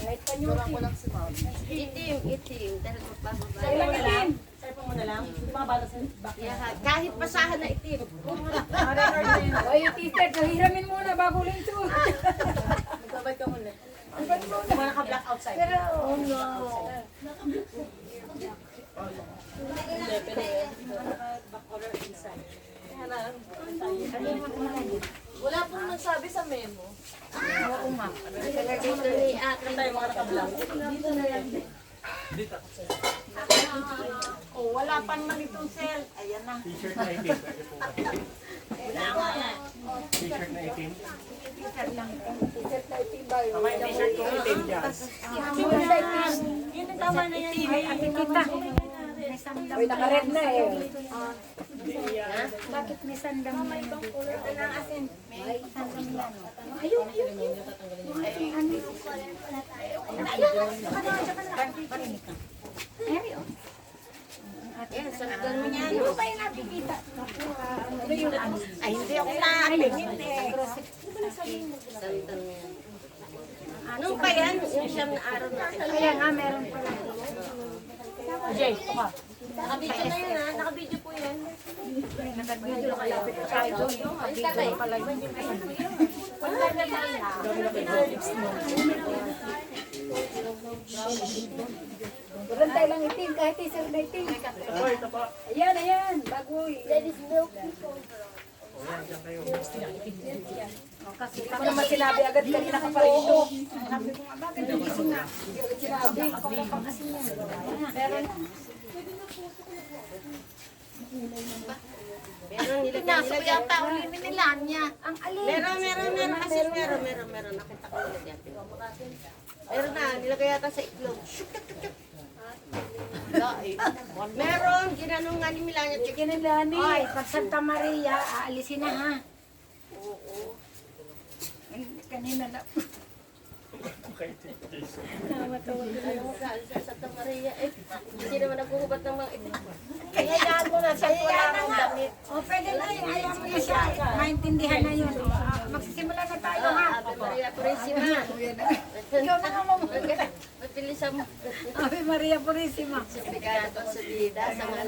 Kahit panyuti. Itim. Dahil magpapabala. Sa'yo lang itim. Cellphone mo na lang. Mga bala sa back. Kahit pasahan na itim. O yung t-shirt, hiramin muna bago ulit ito. Magbabay ka muna. Mga naka-black outside. Pero, Oh no. Back color inside. Wala pong nagsabi sa memo. oo nga. Dito ni ate. Tayo mga naka-black. Oh, wala pa naman itong sale. Ayan na. T-shirt na itim. T-shirt na itim. T-shirt lang. T-shirt na itim ba yun? May t-shirt kong itim dyan. T-shirt na itim. Yun ang tama na yan. Ay, ate kita. Uy, naka-red na eh. Bakit may sandang may ibang color? Ito lang asin. May sandang yan. Ayun. Parinig ka. Yan, sakdan mo niya. Hindi mo pa yung nakikita. Ano yun? Ay, hindi ako naakin. Sakdan mo yan. Nung pa yan, yung siyam na araw natin. Kaya nga, meron pala. Jay, ka. Nakabidyo na yun ha. Nakabidyo po yan. Nag-video kalapit pa tayo doon. Video pala yun. Barantay lang itim, kahit t-shirt na itim. Ayan, bagoy. Kasi ako naman sinabi agad kanina ka pa rito. Sabi ko nga, bakit hindi sinabi? Hindi agad sinabi. Pero Meron nilagyan Pinasok nilagyan. yata ulimin nila niya. ang alin. Meron. Kasi meron. Nakita ko nilagyan. Meron na, nilagay yata sa itlog. Shuk. Meron, ginanong nga ni Milania. Chicken. Kinilani. Ay, pag Santa Maria, aalisin na ha. Oo. Ay, kanina na. Sa Santa Maria, hindi naman naghuhubat ng mga itlog. Kaya yan mo na sa wala ng damit. O, pwede na yun. Ayaw mo na siya. Maintindihan na yun. Magsisimula na tayo ha. Ave Maria Purisima. Ikaw na nga mo. Mabilisan mo. Ave Maria Purisima. Sigado sa vida, sa mga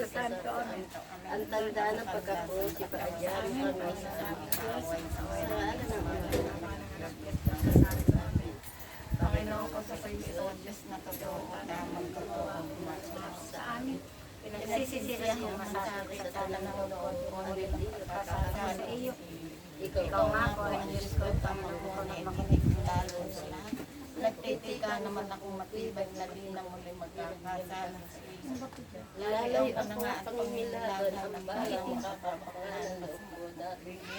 Santo. ang tanda ng pagkapo, si Paadyan, kami sa aming kaaway. Panginoon ko sa Kristo, Diyos na totoo, tamang totoo, sa amin. Pinagsisisihan mo masakit sa tala ng loob ko, kasama sa iyo. Ikaw nga po, ang Diyos ko, tamang ko na makinig lalo sa lahat. Nagtitika naman akong matibay na di na muli magkakasala sa iyo. Lalayo ang mga pangingilaban ang balang makapapangalan ng Buddha.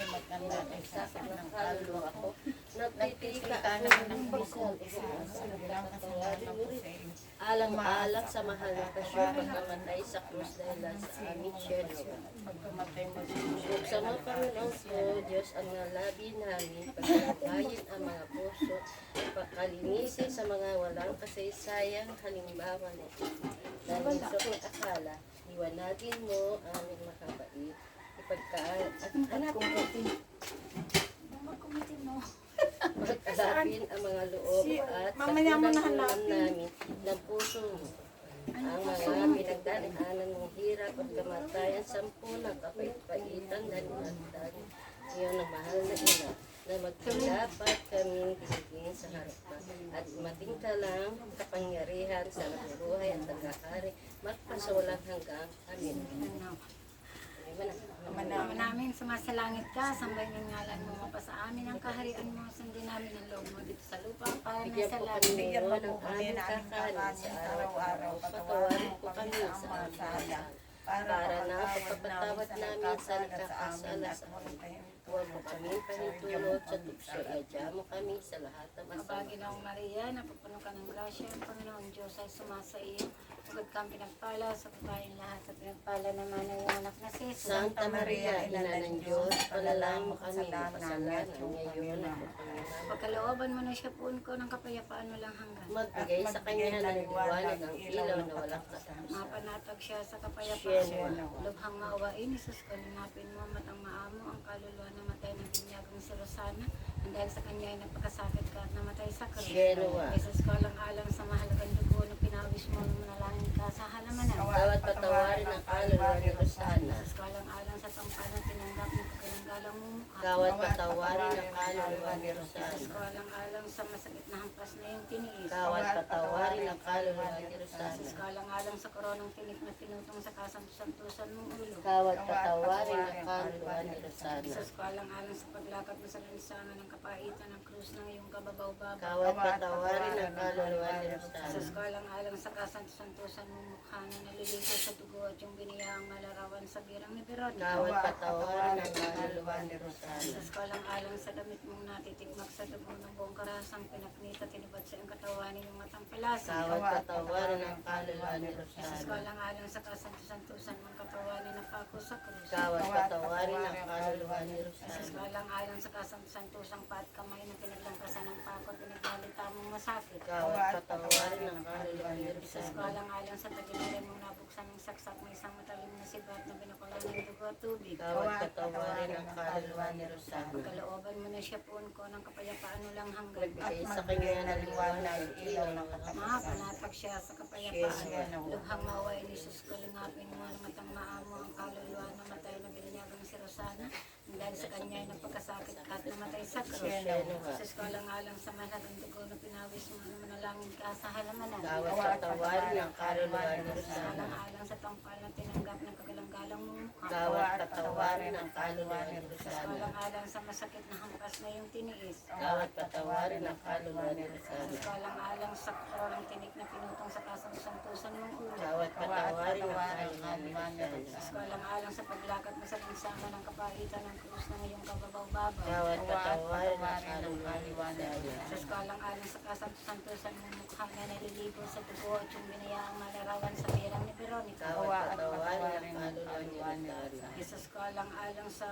Magkanda ay Sakit ng kaluluwa ko. Nagtitika Kita ako naman ng ng bisal. isa sa bilang kasalanan ko sa iyo. Alang-alang sa mahal na pasyon pagkamatay sa krus dahil sa aming siyero. Pagkamatay mo Buksan mo, Panginoon ko, Diyos, ang nalabi namin, pagkakabayin ang mga puso, pakalinisin sa mga walang kasaysayang halimbawa nito. Dahil sa kong akala, liwanagin mo ang aming makabait, ipagkaalat kong pagkalapin ang mga loob at mamaya mo na kakulangan hanapin. namin ng puso mo. Ang mga pinagdaanan ng hirap at kamatayan, sampu ng kapait-paitan dahil nagdaan ngayon ang mahal na ina na magdapat kaming pinigin sa harapan at matingkalang kapangyarihan sa nabubuhay at tagahari magpasawalang hanggang amin. Ama namin, sumasalangit ka, sambahin ang ngalan mo, mapasa amin ang kaharian mo, sundin namin ang loob mo dito sa lupa, para na Bigyan sa po langit. kami ngayon ng aming kakanin sa araw-araw. Patawarin po kami sa aming sala para na pagpapatawad namin sa nakakasala sa amin. Huwag mo kami pahintulot sa tukso. Iadya mo kami sa lahat ng masama. Paginoong Maria, napupuno ka ng grasya, ang Panginoon Diyos ay sumasa iyo. Huwag kang pinagpala sa babaeng lahat at pinagpala naman ang iyong anak na si Jesus. Santa Maria, Ina ng Diyos, palalang mo kami kasalanan ngayon at Pagkalooban mo na siya puon ko ng kapayapaan walang hanggan. magbigay sa kanya ng liwanag ang ilaw na walang katapos. Mapanatag siya sa kapayapaan. Siya. Lubhang maawain, Isus, kalinapin mo, matang maamo, ang kaluluwa na matay ng binyagang si Rosana. Ang dahil sa kanya ay nagpakasakit ka ka at namatay sa krus. Genua. Jesus ko alang-alang sa mahalagang dugo na pinawis mo ng manalangin ka sa halamanan. Bawat patawarin ng kaluluwa ni Rosana. Jesus ko alang-alang sa tampal na tinanggap ng kagalang-galang mong mukha. Bawat patawarin ng kaluluwa ni Jesus Rosana. ko alang-alang sa masakit na hampas na iyong tiniis. Bawat patawarin ng kaluluwa ni Rosana. Jesus ko alang-alang sa koronang tinik na pinutong sa kasantusan mong ulo. Bawat patawarin ng kaluluwa ni Rosana. Jesus ko alang-alang sa paglakad mo sa lansangan ng kapaitan ng krus ng iyong kababaw-babaw. Bawat patawarin ng kaluluwa ni Rosana. Jesus ko alang-alang sa kasantusan mong mukha na naliligo sa dugo at yung biniyahang malarawan sa birang ni Veronica. Bawat patawarin ng kaluluwa ni Rosana. Jesus ko alang-alang sa damit mong natitigmak sa dugo ng buong karasang pinaknita, tinubad sa iyong katawan ninyong matang palasan. Bawat patawarin ng kaluluwa ni Jesus ko Rosana. alang-alang sa kasantusan mong katawan na napako sa krus. Bawat patawarin ng kaluluwa ni Jesus ko Rosana. alang-alang sa kasantusang pa at kamay na pinaglangkasan ng pako at pinaglalita mong masakit. Bawat patawarin ng kaluluwa ni Jesus ko Rosana. alang-alang sa tagiliran mong nabuksan ng saksak na isang matalim na sibat na binakulan ng dugo at tubig. Bawat patawarin ng kaluluwa ni Rosana. Kalooban mo na siya puon ko ng kapayapaan walang hanggan. Magbigay sa kanya ng liwanag at ilaw ng katawan. Mapanatag siya sa kapayapaan. Lubhang maway ni Jesus ko lingapin mo na matang maamo ang kaluluwa na matay na binyagang si Rosana. Dahil sa kanya ay napagkasakit ka at namatay sa krus. Jesus ko alang-alang sa mahalagang dugo na pinawis mo na manalangin ka sa halamanan. Bawat patawarin ng kaluluwa ni Rosana. Alang-alang sa tampal na tinanggap ng kagalang-galang mong mukha. Bawat patawarin ng kaluluwa ni Jesus ko Rosana. alang-alang sa masakit na hampas na iyong tiniis. Bawat patawarin ng kaluluwa ni Jesus Rosana. ko alang-alang sa koronang tinik na pinutong sa kasantusan mong ulo. Bawat patawarin ng kaluluwa ni Rosana. Jesus ko alang-alang sa paglakad mo sa lansangan ng kapaitan ng krus ng iyong kababaw-babaw. Bawat patawarin ng kaluluwa ni Rosana. Jesus ko alang-alang sa kasantusan mong mukha na naliligo sa dugo at yung binayaang malarawan sa birang ni Veronica. Bawat patawarin ng kaluluwa ni Rosana. Jesus ko alang-alang sa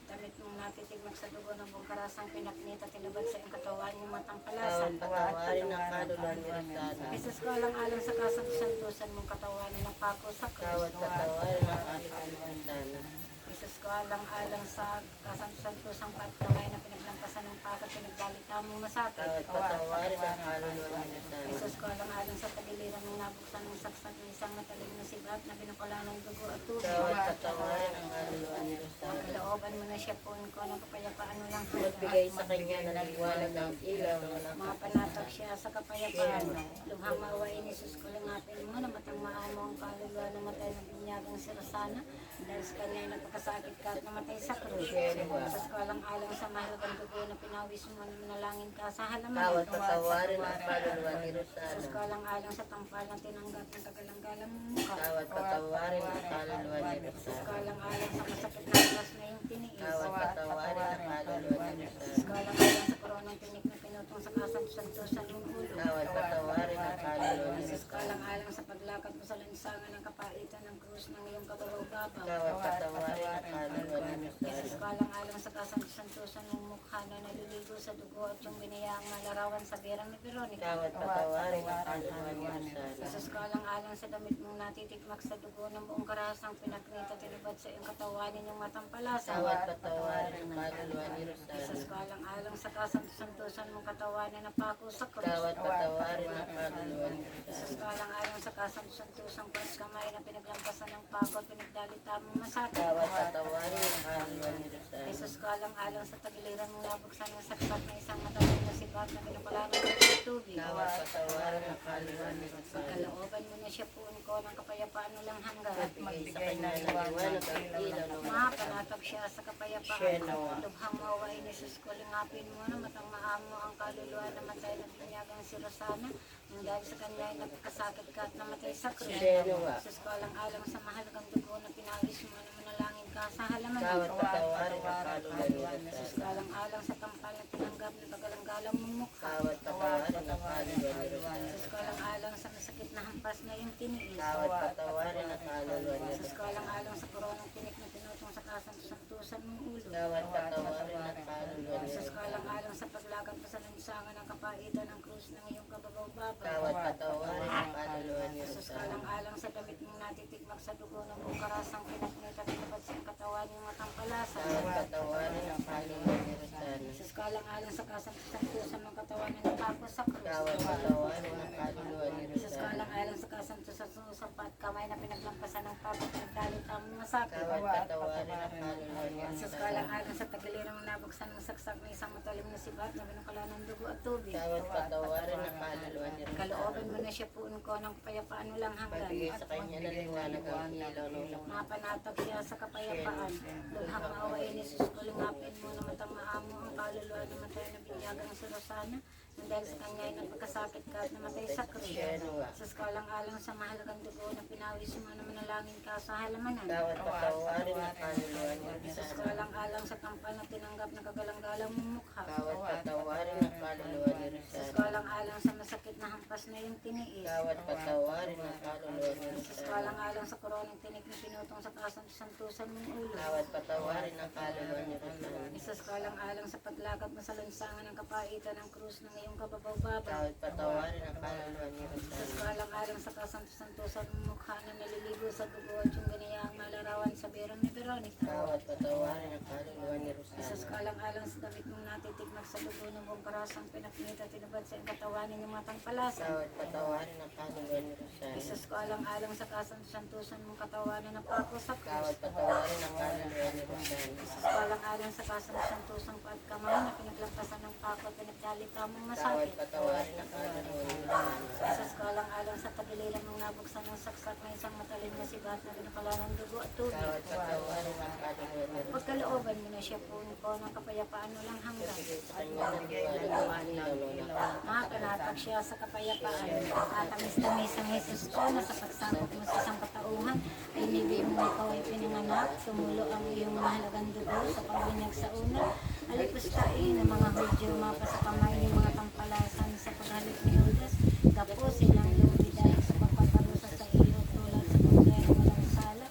damit mong natitigmak sa dugo ng buong karasang pinaknita, tinubad sa iyong katawan yung matang palasan. Bawat patawarin ng kaluluwa ni Rosana. Jesus ko alang-alang sa kasantusan mong katawan na napako sa Bawat krus. patawarin ng kaluluwa ni Rosana. Jesus ko alang-alang sa kasantusang patkamay na pinaglampasan ng pako at pinagdalita mong masakit. Bawat patawarin ng kaluluwa ni Rosana. Jesus ko alang-alang sa tagiliran mong nabuksan ng saksak na isang matalim na sibat na binukala ng dugo at tubig. Bawat patawarin ng kaluluwa ni Rosana. Kalooban mo na siya puon ko ng kapayapaan walang Magbigay sa kanya ng liwanag ng ilaw ng walang mga panatag siya sa kapayapaan. Lubhang mawain ni Jesus ko langapin mo na matang maamo ang kaluluwa na matay ng binyagang si Rosana. Dahil sa kanya ay nagpakasakit ka at namatay sa krus. Jesus ko alang-alang sa mahalagang dugo na pinawis mo na manalangin ka sa halamanan. Bawat patawarin ng kaluluwa ni Jesus Rosana. ko alang-alang sa tampal na tinanggap ng kagalang-galang mong mukha. Bawat patawarin ng kaluluwa ni Jesus ko Rosana. alang-alang sa masakit na oras na iyong tiniis. Bawat patawarin ng kaluluwa ni Jesus ko Rosana. alang-alang sa koronang tinik na pinutong sa kasantusan mong ulo. Bawat patawarin ng kaluluwa ni Jesus ko Rosana. alang-alang sa paglakad mo sa lansangan ng kapaitan ng krus ng iyong kababaw-babaw. Bawat patawarin ng kaluluwa ni Jesus ko Rosana. alang-alang sa kasantusan mong mukha na naliligo sa dugo at yung binayaang malarawan sa birang ni Veronica. Bawat patawarin ng kaluluwa ni Rosana. Jesus ko alang-alang sa damit mong natitikmak sa dugo ng buong karasang pinaknita, tinubad sa iyong katawan ninyong matampalasan. Bawat patawarin ng kaluluwa ni Jesus Rosana. ko alang-alang sa kasantusan mong katawan na napako sa krus. Bawat patawarin ng kaluluwa ni Jesus Rosana. ko alang-alang sa kasantusang kamay na pinaglampasan ng pako at pinagdalita mong masakit. Bawat patawarin ng kaluluwa ni Rosana. Jesus ko alang-alang sa tagiliran mong nabuksan ng saksak na isang matalim na sibat na pinapalanan ng tubig. Bawat patawarin ng kaluluwa ni Rosana. Kalooban mo na siya puon ko ng kapayapaan walang hanggan. Magbigay sa kanya ng liwanag at ilaw ng walang Mapanatag siya sa kapayapaan. Shenawa. Lubhang mawain ni Jesus ko lingapin mo na matang maamo ang kaluluwa na matay na binyagang si Rosana. Nang dahil sa kanya ay nagkasakit ka at namatay sa krus. Shenawa. Jesus ko alang-alang sa mahalagang dugo na pinawis mo na manalangin ka sa halaman. Bawat patawarin ng kaluluwa ni Jesus Rosana. ko alang-alang sa tampal na tinanggap na kagalang-galang mong mukha. Bawat patawarin ng kaluluwa ni Rosana. Jesus ko alang-alang sa masakit na hampas na iyong tiniis. Bawat patawarin ng kaluluwa ni Jesus ko Rosana. alang-alang sa koronang tinik na pinutong sa kasantusan mong ulo. Bawat patawarin ng kaluluwa ni Jesus ko Rosana. alang-alang sa paglakad mo sa lansangan ng kapaitan ng krus ng iyong kababaw-babaw. Bawat patawarin ng kaluluwa ni Jesus ko Rosana. alang-alang sa damit mong natitikmak sa dugo ng buong karasang pinaknita tinubad sa iyong katawan yung matang palasan. Bawat patawarin ng kaluluwa ni Rosana. Jesus ko alang-alang sa kasantusan ng katawan pako sa krus. Kawat patawarin ang kaluluwa ni Jesus ko Rosario. alang-alang sa kasanto sa susampat kamay na pinaglampasan ng pako pinagdalit ang masakit. Kawat patawarin ang kaluluwa ni Jesus ko Rosario. alang-alang sa tagilirang nabuksan ng saksak ng isang matalim na sibat na binukala ng dugo at tubig. Kawat patawarin ang kaluluwa ni Rosario. Kalooban mo na siya puun ko ng kapayapaan walang hanggan. Pagbigay sa kanya ng liwanag ang ilaw ng langit. Mapanatag siya sa kapayapaan. Lughang maawain ni Jesus ko lingapin mo na matang maamo ang kaluluwa na matay na binyagang sa Rosana. Nang dahil sa kanya ay nagpagkasakit ka at namatay sa krus. Jesus ko alang-alang sa mahalagang dugo na pinawis mo na manalangin ka sa halamanan. Kawat patawarin ang kaluluwa ni Jesus ko Rosario. alang-alang sa tampal na tinanggap na kagalang-galang mong mukha. Kawat patawarin ang kaluluwa ni Jesus ko Rosario. alang-alang sa masakit na hampas na iyong tiniis. Kawat patawarin ang kaluluwa ni Jesus ko Rosario. alang-alang sa koronang tinik na pinutong sa kasantusan mong ulo. Kawat patawarin ang kaluluwa ni Rosario. Jesus ko alang-alang sa paglakad mo sa lansangan ng kapaitan ng krus ng iyong kababaw-babaw. Kawat patawarin ang kaluluwa ni Jesus Rosario. ko alang-alang sa kasantusan mong mukha na naliligo sa dugo at yung ganiyang malarawan sa berang ni Veronica. Kawat patawarin ang kaluluwa ni Jesus ko Rosario. alang-alang sa damit mong natitigmag sa dugo ng buong karasang pinaknita tinubad sa iyong katawanin ng matang palasan. Kawat patawarin ang kaluluwa ni Rosario. Jesus ko alang-alang sa kasantusan mong katawanan na pako sa krus. Kawat patawarin ang kaluluwa ni Rosario. Jesus ko alang-alang sa kasantusan at kamay na pinaglampasan ng pako at pinagdalita mong Kawat masakit. patawarin ang kaluluwa ni Rosario. Jesus ko alang-alang sa tagiliran ng nabuksan ng saksak na isang matalim na sibat na binukala ng dugo at tubig. Kawat patawarin ang kaluluwa ni Rosario. Pagkalooban mo na siya puno ko ng kapayapaan walang hanggan. Bigay sa kanya ng liwanag ang ilaw ng langit. Makapanatag siya sa kapayapaan. Katamis-tamis ang Jesus ko na sa pagsangkot mo sa isang katauhan ay nibig mo ikaw ay pinanganak. Sumulo ang iyong mahalagang dugo sa pagbinyag sa una. Alipustain ng mga Hudyo mapa sa kamay ng mga tampalasan sa paghalit ni Judas. Tapos silang lumidal sa pagpaparusa sa iyo tulad sa pagkaya walang sala.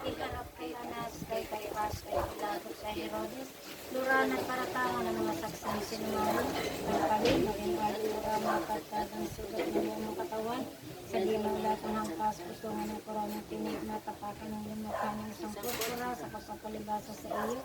Ikarap kay Anas, kay Caiaphas, kay Pilato, kay Herodes. Luranan para tao ng mga saksang sinungaling. Pagpalit, maging alura, mapatadang sugat ng buong katawan. Sa limang lahat ng hampas, putungan ng koronang tinig na tapakan ng limukha ng isang purpura sa pagpapalibasa sa iyo.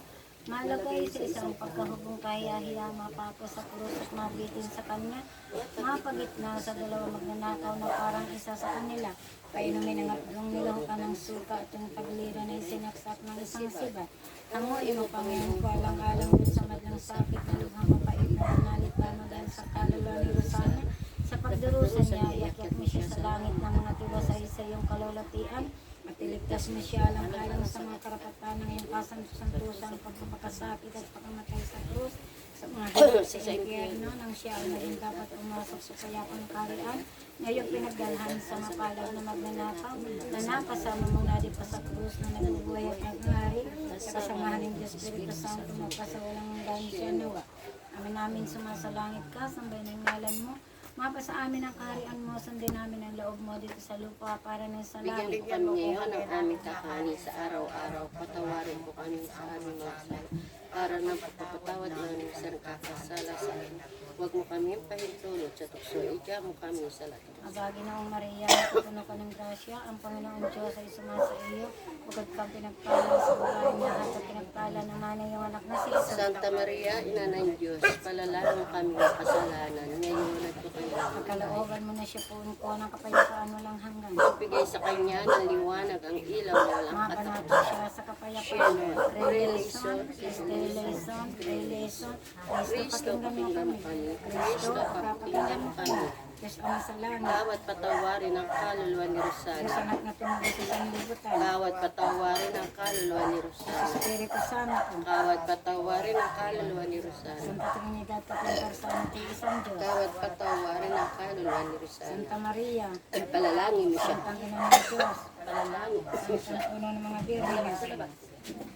Malagay sa isang pagkahubong kahiyahiya, mapako sa krus at mabitin sa kanya. Mapagitna sa dalawa magnanakaw na parang isa sa kanila. Painumin ang atdong nilahukan ng suka at yung paglira na isinaksak ng isang sibat. Hangoy mo Panginoon ko alang-alang dun sa madlang sakit na lughang mapait na nalita mo dahil sa kaluluwa ni Rosana. Sa pagdurusa niya, iakyat mo siya sa langit ng mga tiwasay sa iyong kalulatian. At iligtas mo siya alang-alang sa mga karapatan ng iyong kasantusang pagpapakasakit at pagkamatay sa krus. Sa mga hilig sa impyerno nang siya ay naging dapat umasok sa kayapang kaharian. Ngayong pinagdalhan sa mapalaw na magnanakaw na napasama mo na di pa sa krus na nabubuhay at nagngari sa kasamahan ng Diyos Espiritu Santo magpasawalang hanggan siya nawa. Amin namin sumasalangit ka, sambay ng ngalan mo. Mapa sa amin ang kaharian mo, sundin namin ang loob mo dito sa lupa para na sa Bigyan langit. mo kami ngayon ng aming kakanin sa araw-araw. Patawarin mo kami sa aming mga sala. Para ng pagpapatawad namin sa nakakasala sa amin. Huwag mo kami pahintulot sa tukso. Ija mo kami sa lahat. Aba, Ginoong Maria, natutunan ka ng grasya, ang Panginoon Diyos ay sumasa iyo. Bukod kang pinagpala sa buhay lahat at pinagpala ng nanay yung anak na si Jesus. Santa Maria, Ina ng Diyos, palalaan mo kami ng kasalanan. Ngayon at tukayan. Pagkalooban mo na siya puno ko ng kapayapaan walang hanggan. Bigay sa kanya ng liwanag ang ilaw na walang Mapanatag katapusan. siya sa kapayapaan. Relation, relation, relation. Kristo, pakinggan mo kami. Kristo, pakinggan mo kami. Diyos Ama sa langit. Bawat patawarin ang kaluluwa ni Diyos Rosario. anak na tumubo sa sanlibutan. Bawat patawarin ang kaluluwa ni Diyos Rosario. Espiritu Santo. Bawat patawarin ang kaluluwa ni Rosario. Santa Trinidad, Tatlong Persona, Isang Diyos. Bawat patawarin ang kaluluwa ni Rosario. Santa Maria, Palalangin mo siya. Santang Ina ng Diyos. Palalangin mo siya. Santang Puno ng mga Birhenes.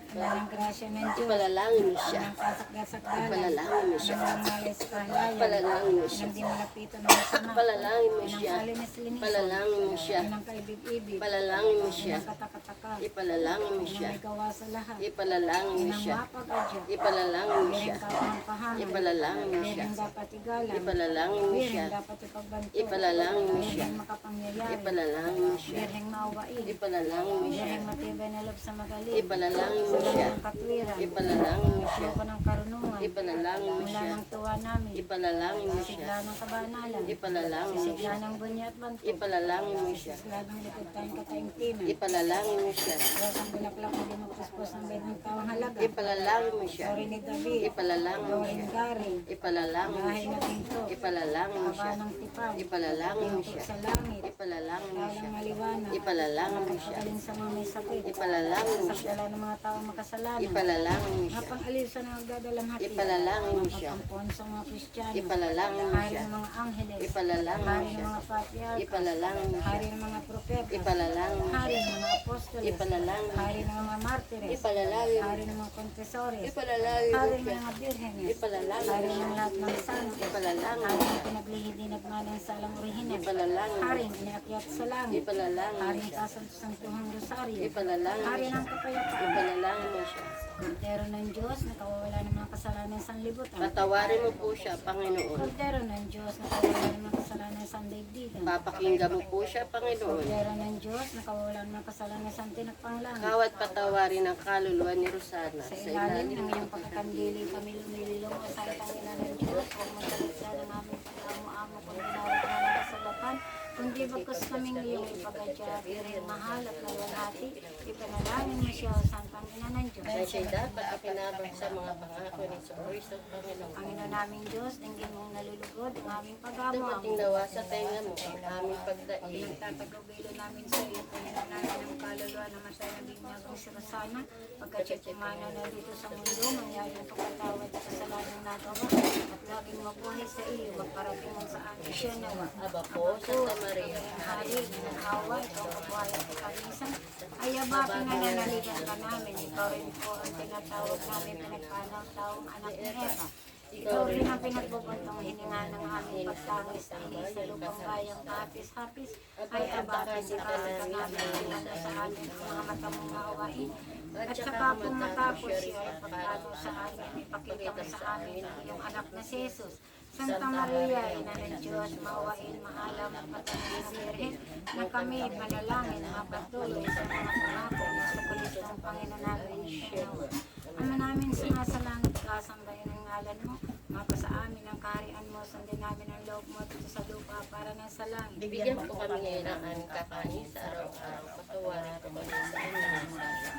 Ina ng grasya ng Diyos. Palalangin mo siya. Ng kasakda-sakdalan. Palalangin mo siya. Ng malay sa kahlayan. Palalangin mo siya. Ng di malapitan ng masama. Palalangin mo Ng siya. kalinis-linisan. Palalangin mo siya. Ng kaibig-ibig. Palalangin mo siya. Ng katakataka. Ipalalangin mo Ng siya. may gawa sa lahat. Ipalalangin mo Ng siya. mapag-adya. Ipalalangin mo siya. Biring kapang pahanan. Ipalalangin mo siya. Biring dapat igalan. Ipalalangin mo siya. Biring dapat ipagbanto. Ipalalangin mo siya. Biring makapangyayari. Ipalalangin mo siya. Biring maawain. Ipalalangin mo siya. Biring matibay na loob sa magaling. Ipalalangin mo siya. ng katwiran. Ipalalangin mo siya. Loko ng karunungan. Ipalalangin mo Mula siya. ng tuwa namin. Ipalalangin mo Sigla siya. ng kabanalan. Ipalalangin mo Sigla siya. ng bunya at bantog. Ipalalangin mo siya. Sigla ng likod tayong kataimtinan. Ipalalangin mo siya. Diyos ang bulaklak na dimagpuspos ng bedang taong halaga. Ipalalangin mo siya. Sorry ni David. Ipalalangin mo Dorin siya. Gary. Ipalalangin mo Bahay siya. na pinto. Ipalalangin mo Aba siya. ng tipan. Ipalalangin mo Tungkol siya. sa langit. Ipalalangin mo siya. Talang maliwanag. Ipalalangin mo siya. Pagpagaling sa mga may sakit. Ipalalangin mo Sa siya. dala ng mga taong makasalanan. Ipalalangin mo siya. Mapang-aliw sa nagdadalamhati. Ipalalangin mo siya. Mapagkampon sa mga Kristiyano. Ipalalangin mo Hari siya. ng mga angeles. Ipalalangin mo Hari ng siya. mga patriarch. Ipalalangin mo siya. Hari ng mga propeta. Ipalalangin mo Hari siya. ng mga apostoles. Ipalalangin mo Hari siya. ng mga martires. Ipalalangin mo Hari siya. ng mga confesores. Ipalalangin mo Hari ng siya. mga birhenes. Ipalalangin Hari mo ng siya. lahat ng santos. Ipalalangin Hari mo ng siya. pinaglihidin at manang salang orihinal. Ipalalangin mo Hari siya. ng inakyat sa langit. Ipalalangin mo Hari ng siya. kasantuhang rosaryo. Ipalalangin mo Hari siya. ng kapayapaan. Ipalalangin mo siya. Kordero ng Diyos na kawawala ng mga kasalanan sa libutan. Patawarin mo po siya, Panginoon. Kordero ng Diyos na kawawala ng mga kasalanan sa daigdigan. Papakinggan mo po siya, Panginoon. Kordero ng Diyos na kawawala ng mga kasalanan sa tinagpanglangit. Kawat patawarin ang kaluluwa ni Rosana Sa sa ilalim ilalim ng iyong pagkakandili kami lumililong o sa Panginoon ng Diyos. Huwag mo talikdan ang aming pag-amo-amo kung ginawat na ng kasalatan. Kundi bagkus kaming iyong ipagadya, rin mahal at lalwalhati. Ipanalangin mo siya o San Panginoon ng Diyos. na siya'y dapat akinabang sa mga pangako ni Kristo, Panginoon. Panginoon naming Diyos, dinggin mong nalulugod ang aming pag-amo. Dumating nawa sa tenga mo ang aming pagdaig. Pinagtatagubilo namin sa iyo, Panginoon namin ang kaluluwa na matay na binyagong si Rosana. Pagkat siya pumana na dito sa mundo, mangyari ang pagkatawad sa kasalanan nagawa. At laging mabuhay sa iyo, magparating mo sa amin siya nawa. Aba po, Santa Maria, Ang hari, ng awa, ikaw mabuhay at ikalisan. Ay abating na nanaligan ka namin. Ikaw rin po ang tinatawag namin pinagpanang taong anak ni Eva. Ikaw rin ang pinagbubuntong hininga ng aming pagtangis na sa lupang bayang hapis-hapis. Ay abating ka namin ang sa amin ang mga mata mong maawain. At saka kung matapos siya ay pagtago sa amin, ipakita mo sa amin ang iyong anak na si Jesus. Santa Maria, Ina ng Diyos, maawain, maalam at matanong na Birhen, na kami manalangin, mapatuloy sa mga pangako ng sukulitong Panginoon namin siya. Ama namin sumasalangit ka, sambahin ang ngalan mo, mapasa amin ang kaharian mo, sundin namin ang loob mo dito sa lupa para na sa langit. bigyan po kami ngayon ng aming kakanin sa araw-araw. Patawarin po kami sa aming nasala.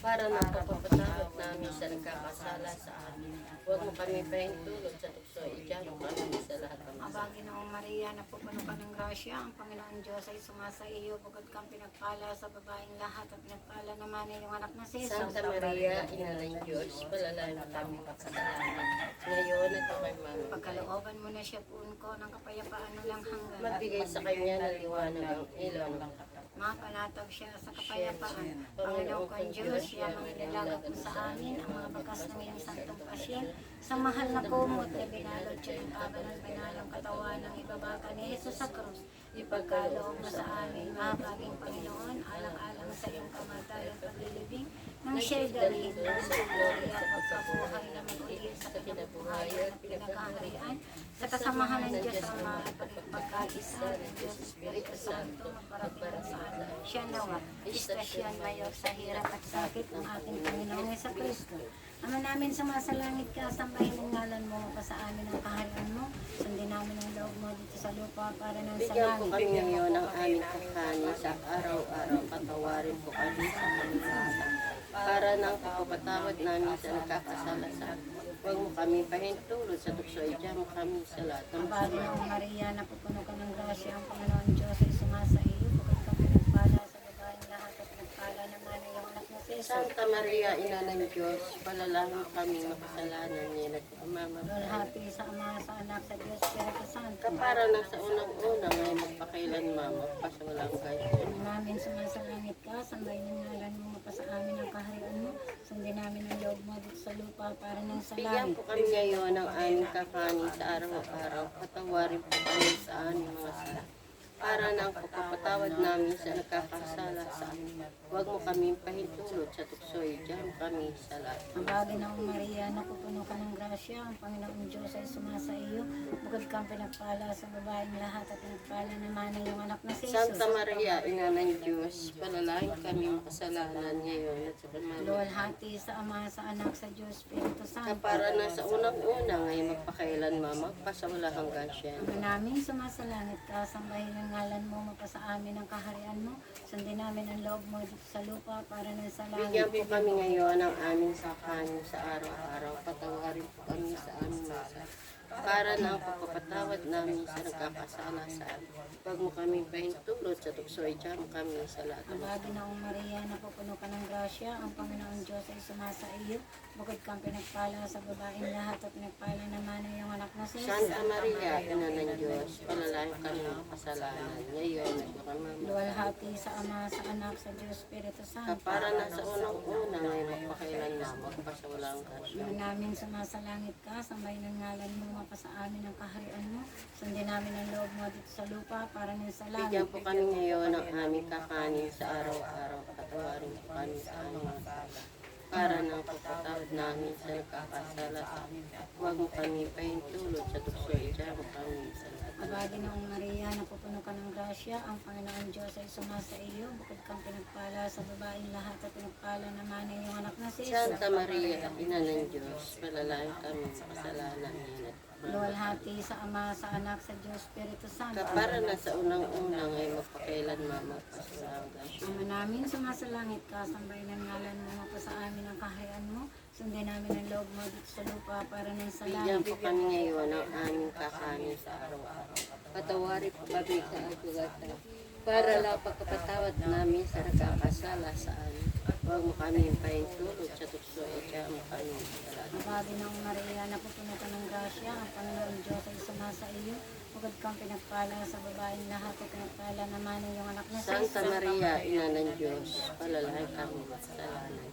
Para napapapatawad namin sa nagkakasala sa amin. Huwag mo kami pahintulot sa tukso. Iyan mo kami sa lahat ng Aba, Ginoong Maria, napupuno ka ng grasya, ang Panginoon Diyos ay sumasa iyo, bukod kang pinagpala sa babaeng lahat at pinagpala naman ay iyong anak na si Jesus. Santa Maria, Ina ng Diyos, palalayo kami kasalanan. Ngayon at kay Mama. Pagkalooban mo na siya puun ko ng kapayapaan mo lang hanggang Magbigay sa kanya ng liwanag ang ilaw ng mapanatag siya sa kapayapaan. Panginoon kong Diyos, siya ang inilalagak mo sa amin ang mga bakas ng iyong santong pasyen. Sa mahal na kumot na binalot siya ng kabanal-banalang katawan ng ibabaka ni Jesus sa krus. Ipagkaloob mo sa amin, mahapaging Panginoon, alang-alang sa iyong kamatayan paglilibing, nang siya'y dalhin mo sa gloria at pagkabuhay na mag-ulit sa kinabuhayan at pinagkaharian, sa kasamahan ng Diyos Ama at pagkakaisa ng Diyos Espiritu Santo, magparating sa amin. Siya nawa, istasyon mayor sa hirap at sakit ng ating Panginoong sa Kristo. Ama namin sumasalangit ka, sambahin ang ngalan mo, mapasa amin ang kaharian mo, sundin namin ang loob mo dito sa lupa para nang sa Bigyan po langit. kami ngayon ng aming kakanin sa araw-araw. Patawarin po kami sa aming sala. Para ng kapapatawad namin sa nagkakasala sa amin. Huwag mo kami pahintulot sa tukso. Iyan mo kami sa lahat ng Aba, masama. Ginoong Maria, napupuno ka ng grasya, ang Panginoon Diyos ay sumasa iyo, bukod kang pinagpala sa babaeng lahat at pinagpala naman ay iyong anak na si Jesus. Santa Maria, Ina ng Diyos, palalangin kami makasalanan niya at Mama. Lulhati sa Ama, sa Anak, sa Diyos, Espiritu Santo. Kapara na sa unang-una ngayon magpakailan Mama, pasawalang kayo. Ama namin sumasalangit ka, sambahin ang ngalan mo, mapasa amin ang kaharian mo, sundin namin ang loob mo dito sa lupa para nang sa Bigyan langit. po kami ngayon ng aming kakanin sa araw-araw. Patawarin po kami sa aming mga sala. para ng pagpapatawad namin sa nagkakasala sa amin. Huwag mo kaming pahintulot sa tukso'y diyan kami sa lahat. Ang bagay na Maria, napupuno ka ng grasya, ang Panginoong Diyos ay sumasa iyo. Bukod kang pinagpala sa babaeng lahat at pinagpala naman ang iyong anak na si Jesus. Santa Maria, Ina ng Diyos, panalangin kami makasalanan ngayon at sa pamamagitan. Luwalhati sa Ama, sa Anak, sa Diyos, Espiritu Santo. Para na sa unang-una ngayon magpakailan magpasawala hanggang siya. Ama namin, sumasalangit ka, sambahin ang ngalan mo, mapasa amin ang kaharian mo. Sundin namin ang loob mo dito sa lupa para na sa Bigyan langit. po kami ngayon ng aming kakanin sa araw-araw. Patawarin po kami sa aming masa. Para ng pagpapatawad namin sa nagkakasala sa amin. Huwag mo kami pahintulot sa tukso'y diyan kami sa lahat. Ang bagay na Maria, napupuno ka ng grasya, ang Panginoong Diyos ay sumasa iyo. Bukod kang pinagpala sa babaeng lahat at pinagpala naman ang iyong anak na si Jesus. Santa Maria, Ina ng Diyos, panalangin kami ng kasalanan ngayon at makamamagitan. Luwalhati sa Ama, sa Anak, sa Diyos, Espiritu Santo. Para na sa unang-una ngayon magpakailan magpasawalang kasya. Ama namin, sumasalangit ka, sambahin ang ngalan mo, mapasa amin ang kaharian mo. Sundin namin ang loob mo dito sa lupa para na sa langit. Bigyan po kami ngayon ng aming kakanin sa araw-araw. Patawarin po kami sa aming masala. Para ng pagpatawad namin sa nagkakasala sa amin. Huwag mo kami pahintulot sa tukso'y diyan kami sa lahat. Abagi ng Maria, napupuno ka ng grasya, ang Panginoong Diyos ay sumasa iyo. Bukod kang pinagpala sa babaeng lahat at pinagpala naman ang iyong anak na si Jesus. Santa Maria, Ina ng Diyos, panalangin kami sa kasalanan ngayon at Luwalhati sa Ama, sa Anak, sa Diyos, Espiritu Santo. para na sa unang-una ngayon magpakailan magpasawalang kasya. Ama namin, sumasalangit ka, sambahin ang ngalan mo, mapasa amin ang kaharian mo. Sundin namin ang loob mo dito sa lupa para na sa Bigyan langit. po kami ngayon ng aming kakanin sa araw-araw. Patawarin po kami sa agulatan para lang pagkapatawad namin sa nagkakasala sa amin. Huwag mo kami pahintulot sa tukso at siya mo kami sa lahat. Abagi ng Maria, napupuno ka ng grasya, ang Panginoong Diyos ay sumasa iyo. Bukod kang pinagpala sa babaeng lahat at pinagpala naman ang iyong anak na si Santa Jesus. Maria, Ina ng Diyos, palalaki kami sa kasalanan.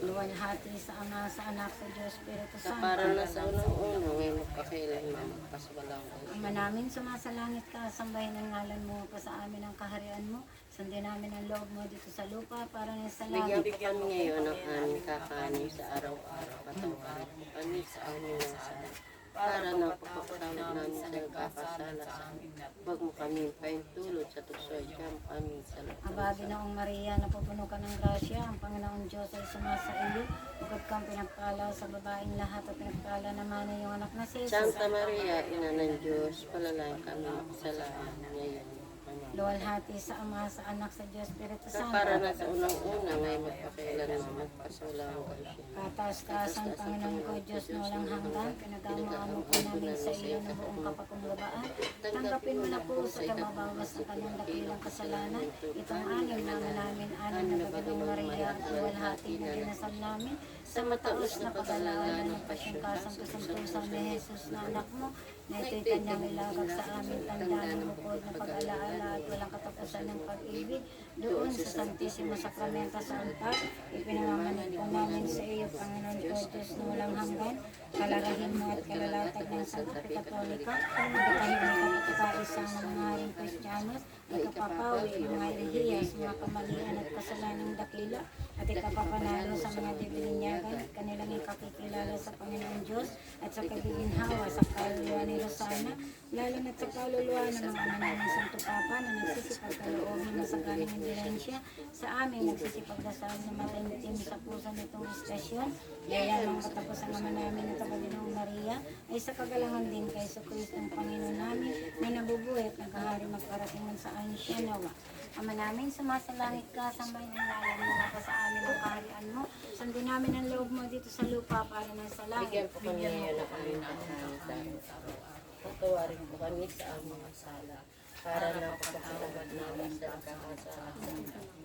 Luwalhati sa Ama, sa Anak, sa Diyos, Espiritu Sa Santo. para na sa unang-una ngayon magpakailan magpasawalang kasya. Ama namin, sumasalangit ka, sambahin ang ngalan mo, pa sa amin ang kaharian mo. Sundin namin ang loob mo dito sa lupa para na sa Bigyan langit. po kami ngayon ng aming kakanin sa araw-araw. Patawarin po kami sa aming masala. Para na pagpapatawad namin sa nagkakasala sa amin. Huwag mo kami pahintulot sa tukso'y diyan kami sa lahat. Abagi ng Maria, napupuno ka ng grasya, ang Panginoong Diyos ay sumasa iyo. Bukod kang pinagpala sa babaeng lahat at pinagpala naman ang iyong anak na si Jesus. Santa Maria, Ina ng Diyos, palalangin kami makasalanan ngayon. Amen. Luwalhati sa Ama, sa Anak, sa Diyos, Espiritu Santo. Para na sa unang-una ngayon magpakailan magpasawalang kasya. Kataas-taasan, Panginoon ko, Diyos na walang hanggan, pinag-amo ko namin sa iyo ng buong kapakumbabaan. Tanggapin mo na po sa kamabawas ng kanyang dakilang kasalanan. Itong anim namin na Bagalong Maria, at luwalhati na dinasal namin sa mataos na pag-alala ng pasyong kasampusan ni Jesus na anak mo, na ito'y kanyang ilagak sa amin tanda ng bukod na pag-alaala at walang katapusan ng pag-ibig. Doon sa Santisimo Sakramento sa altar, ipinamamanig po namin sa iyo, Panginoon ko, Diyos na walang hanggan, kalarahin mo at kalalatag ng Santo Katolika, ikahimik at ikaisang ng mga haring Kristyanos, ikapapawi ang mga erehiyas, mga kamalian at kasalanang dakila, at ikapapanalo sa mga dibilinyagan at kanilang ikakikilala sa Panginoon Diyos at sa kagiginhawa sa kaluluwa ni Rosana, lalo na sa kaluluwa ng mga anak ng Santo Papa na nagsisipagkaloob ng masaganang indulensya sa aming nagsisipagdasal na matintim sa puso nitong istasyon. Dahil ang katapos ang ama namin at Panginoong Maria ay sa kagalangan din kay Kristo ang Panginoon namin na nabubuhay at naghahari magparating man saan siya nawa. Ama namin, sumasalangit ka, sambahin ang ngalan mo, mapa sa amin ang kaharian mo. Sundin namin ang loob mo dito sa lupa para na sa langit. Bigyan po kami ngayon ng aming kakanin sa araw-araw. Patawarin po kami sa aming masala. Para na pagpapatawad namin sa nagkakasala sa amin.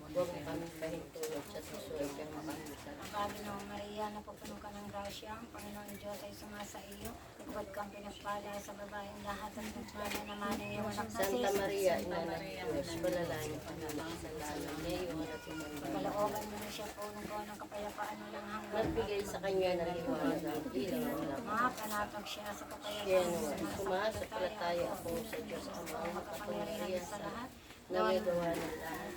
Huwag mo kami pahintulot sa tukso'y kami sa lahat. Ang Panginoong Maria, napupuno ka ng grasya, ang Panginoon Diyos ay sumasa iyo. Huwag kang pinagpala sa babaeng lahat at pinagpala naman ang iyong anak na Santa Jesus. Maria, Ina ng Diyos, panalangin ka namin sa lahat ngayon at sa mga Kalooban mo na siya po ng gawa ng kapayapaan walang hanggan. nagbigay sa kanya ng liwanag ang ilaw ng lahat. Makapanatag siya sa Yan, kapayapaan. pumasok pala tayo ako sa Diyos ang mga makapangyarihan sa lahat na may gawa ng lahat.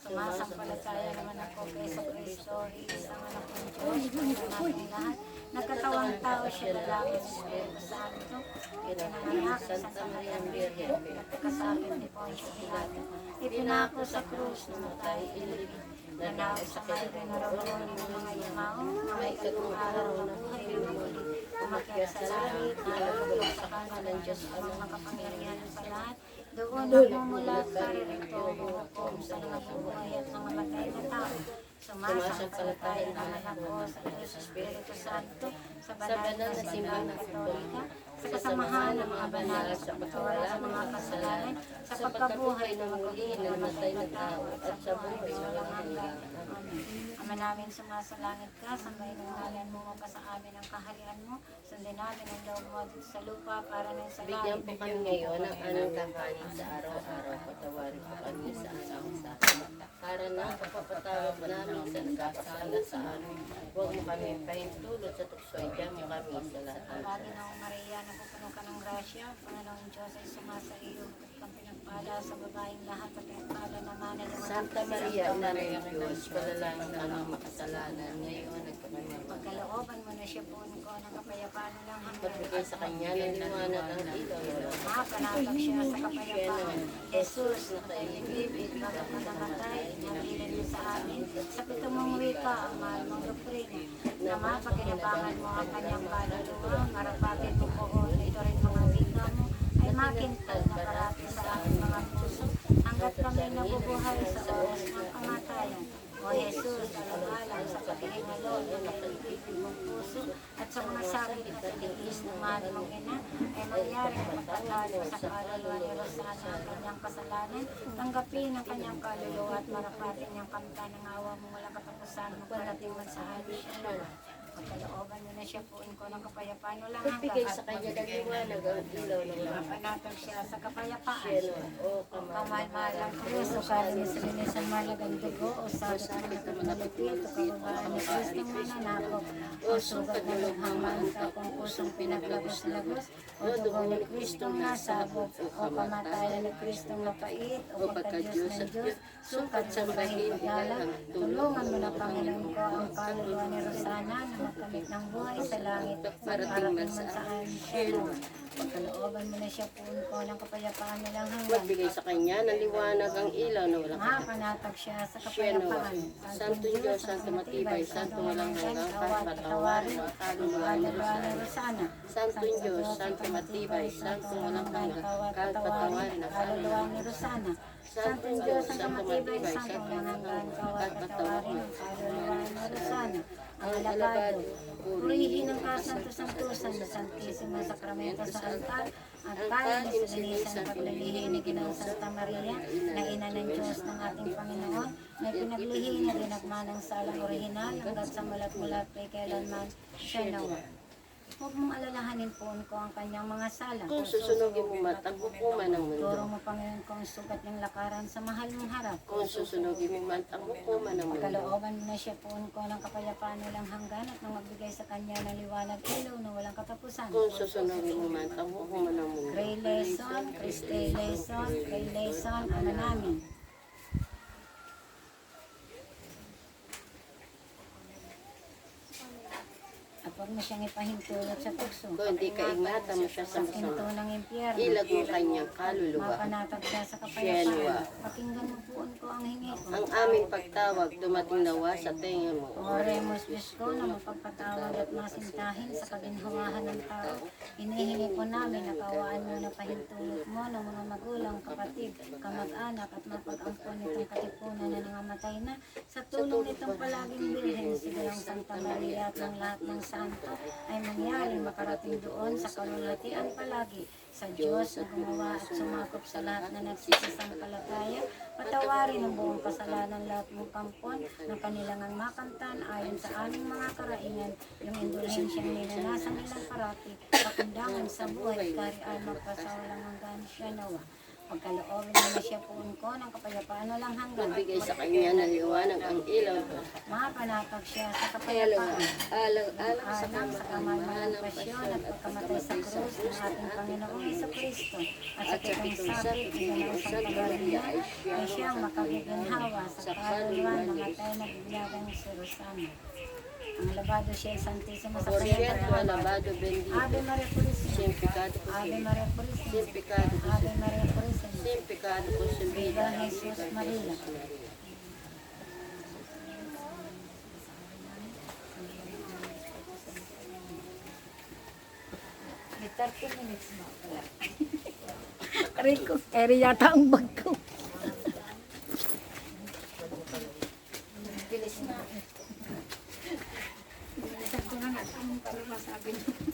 Sumasampalataya naman ako kay sa Kristo, isang anak ng Diyos, pagkanatin lahat. Nagkatawang tao siya na langit sa Espiritu Santo, pinanganak sa Santa Maria Virgen, kasabit ni Poncio Pilato. Ipinako sa krus, namatay, ilibig. Nanawag sa kayo na roon ng mga yamao, na may katong araw na buhay na muli. Umakyat sa langit, nalulog sa kanan ng Diyos ang mga kapangyarihan sa lahat. Doon nagmumulat paririto, hukom sa mga buhay at mga matay na tao. Sumasampalataya naman ako sa Diyos Espiritu Santo, sa banal na simbahan ng Katolika, sa kasamahan ng mga banal sa pagkawala ng mga kasalanan, sa pagkabuhay ng muli na namatay na tao at sa buhay na walang hanggan. Amen. Ama namin sumasalangit ka, sambahin ng ngalan mo, mapasa amin ang kaharian mo, sundin namin ang loob mo dito sa lupa para ng sa bigyan langit. po kami ngayon ng anong kakanin sa araw-araw. Patawarin po kami sa aming sakit. Para na kapapatawad namin sa nagkakasala sa amin. Huwag mo kami pahintulot sa tukso. Diyan mo kami sa lahat. Lagi na Maria, napupuno ka ng grasya, Panginoong Diyos ay sumasa iyo, at kang pinagpala sa babaeng lahat at pinagpala naman ang iyong Santa Maria, Ina ng Diyos, panalangin ka ng makasalanan ngayon at kami pagkalooban mo na siya po ko ng kapayapaan lang hanggang magbigay sa kanya ng liwanag ang ilaw na walang makapanatag siya sa kapayapaan. Jesus, na kailibig, bago ka namatay, inabilin mo sa amin, sa pitong mong wika ang mahal mong doktrina, na mapaginabangan mo ang kanyang kaluluwa, marapatin mo po ito rin mga wika mo, ay makintag na parati sa aming mga puso, hanggat kami nabubuhay sa oras ng kamatayan. O Jesus, alang-alang sa pagkihingalo na nakalipid mong puso at sa mga sakit at tiis ng mahal mong ina, ay mangyari ang pagtatalo sa kaluluwa ni Rosana ang kanyang kasalanan, tanggapin ang kanyang kaluluwa at marapatin niyang kamta ng awa mo walang katapusan mo parating man sa amin. Pagkalooban mo na siya po ko ng kapayapaan walang magbigay hanggang sa kanya ng liwanag ang ilaw ng lahat. panatag siya sa kapayapaan. Siyeno, o kamahal. Kamahal-mahalang Diyos, o kalim sa linis ang malagang dugo, o sagot ang nagkamalupit, o kababaan ni Kristong mananakop, o sugat na lughaman, kung pusong pinaglagos-lagos, o dugo ni Kristong nasabog, o kamatayan ni Kristong mapait, o pagka-Diyos ng Diyos, sukat sa bahing igalang, tulungan mo na Panginoon ko ang kaluluwa ni Rosana na makamit ng buhay sa langit, parating man sa cielo. Pagkalooban mo na siya po ko ng kapayapaan nilang hanggang Magbigay sa kanya ng liwanag ang ilaw na walang makapanatag siya sa Siyeno, kapayapaan. Santong Diyos, Santo Matibay, Santo walang hanggang pagpatawarin ang kaluluwa ni Rosana. Rosana. Santong Diyos, Santo Matibay, Santo walang hanggang pagpatawarin ang kaluluwa ni Rosana. Santong Diyos, Santo Matibay, Santo walang hanggang pagpatawarin ang kaluluwa ni Rosana. Ang alabado, purihin ang kasanto-santusan sa Santisimo Sakramento sa altar, at tayo ni Silinisan paglalihi ni Ginoong Santa Maria, na ina ng Diyos ng ating Panginoon, na pinaglihi na dinagmanang salang orihinal hanggang sa mulat-mulat kay kailanman siya nawa. Huwag mong alalahanin po ko ang kanyang mga sala. Kung susunugin mo mat ang hukuman ng mundo. Turo mo, Panginoon, ko ang sugat ng lakaran sa mahal mong harap. Kung susunugin mo mat ang hukuman ng mundo. Kalooban mo na siya po ko ng kapayapaan walang hanggan at nang magbigay sa kanya ng liwanag ilaw na walang katapusan. Kung susunugin mo mat ang hukuman ng mundo. Pray lesson, Christe lesson, pray lesson, Ama namin. At huwag mo siyang ipahintulot sa tukso. Kung hindi ka ingatan mo siya sa Hinto masama. ng impyerno. Ilag mo kanyang kaluluwa. Mapanatag siya sa Shenwa. kapayapaan. Pakinggan mo po ko ang hingi ko. Ang aming pagtawag dumating nawa sa tenga mo. Oremus Diyos ko na mapagpatawad at masintahin sa kabinhuwahan ng tao. Hinihingi po namin na kawaan mo na pahintulot mo ng mga magulang, kapatid, kamag-anak at mapag-ampon nitong katipunan na nangamatay na sa tulong nitong palaging bilhin si Ginoong Santa Maria at ng lahat ng santo ay mangyari makarating doon sa kalulatian palagi sa Diyos na gumawa at sumakop sa lahat na nagsisisangkalataya, patawarin ang buong kasalanan lahat ng kampon ng kanilang makamtan ayon sa aming mga karaingan, yung indulhensyang ninanasan nilang parati, pakundangan sa buhay, karian magpasawalang hanggan siya nawa. Pagkaloobin mo na siya puon ko ng kapayapaan na lang hanggang Magbigay sa kanya ng liwanag ang ilaw ko. mapanatag siya sa Alang kapayapaan. sa Alam sa kamahal ng pasyon at pagkamatay sa krus ng ating Panginoong Jesucristo at sa pitong sakit ng isang pagkaliyan ay siyang makagiginhawa sa kaluluwan ng matay na biglagang si Rosana. Ang alabado siya ay Santísima sa Porsyento, kanyang alabado, bendito. Ave Maria Purísima. Sempicado ko Ave sin Maria Purísima. Sempicado ko Ave Maria Purísima. Sempicado ko sin Viva Jesus Maria. May 30 minutes na pala. Rico, eri yata ang bag ko. Bilis na. Bilisan ko na nga. Anong para masabi niyo?